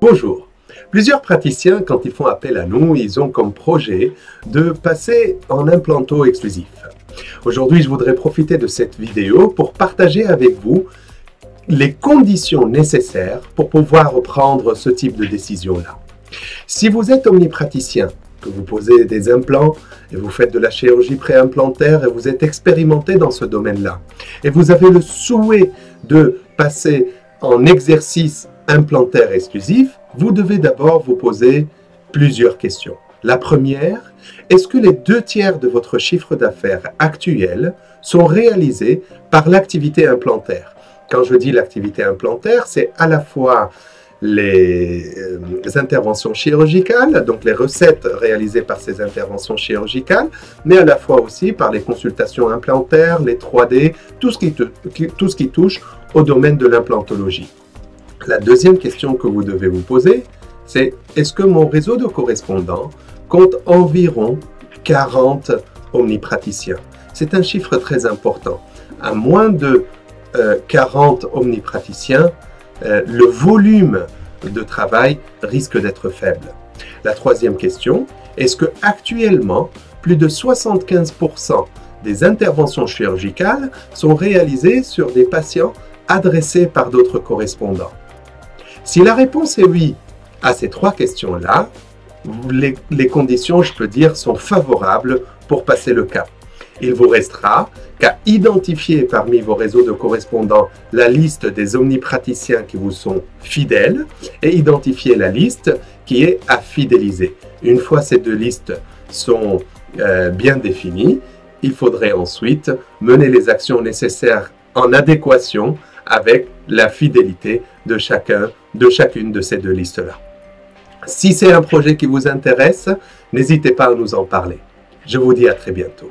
Bonjour. Plusieurs praticiens, quand ils font appel à nous, ils ont comme projet de passer en implanto exclusif. Aujourd'hui, je voudrais profiter de cette vidéo pour partager avec vous les conditions nécessaires pour pouvoir prendre ce type de décision-là. Si vous êtes omnipraticien, que vous posez des implants et vous faites de la chirurgie préimplantaire et vous êtes expérimenté dans ce domaine-là, et vous avez le souhait de passer en exercice implantaire exclusif, vous devez d'abord vous poser plusieurs questions. La première, est-ce que les 2/3 de votre chiffre d'affaires actuel sont réalisés par l'activité implantaire? Quand je dis l'activité implantaire, c'est à la fois les interventions chirurgicales, donc les recettes réalisées par ces interventions chirurgicales, mais à la fois aussi par les consultations implantaires, les 3D, tout ce qui touche au domaine de l'implantologie. La deuxième question que vous devez vous poser, c'est est-ce que mon réseau de correspondants compte environ 40 omnipraticiens? C'est un chiffre très important. À moins de 40 omnipraticiens, le volume de travail risque d'être faible. La troisième question, est-ce que actuellement, plus de 75% des interventions chirurgicales sont réalisées sur des patients adressés par d'autres correspondants? Si la réponse est oui à ces trois questions-là, les conditions, je peux dire, sont favorables pour passer le cap. Il vous restera qu'à identifier parmi vos réseaux de correspondants la liste des omnipraticiens qui vous sont fidèles et identifier la liste qui est à fidéliser. Une fois ces deux listes sont bien définies, il faudrait ensuite mener les actions nécessaires en adéquation avec la fidélité de chacune de ces deux listes-là. Si c'est un projet qui vous intéresse, n'hésitez pas à nous en parler. Je vous dis à très bientôt.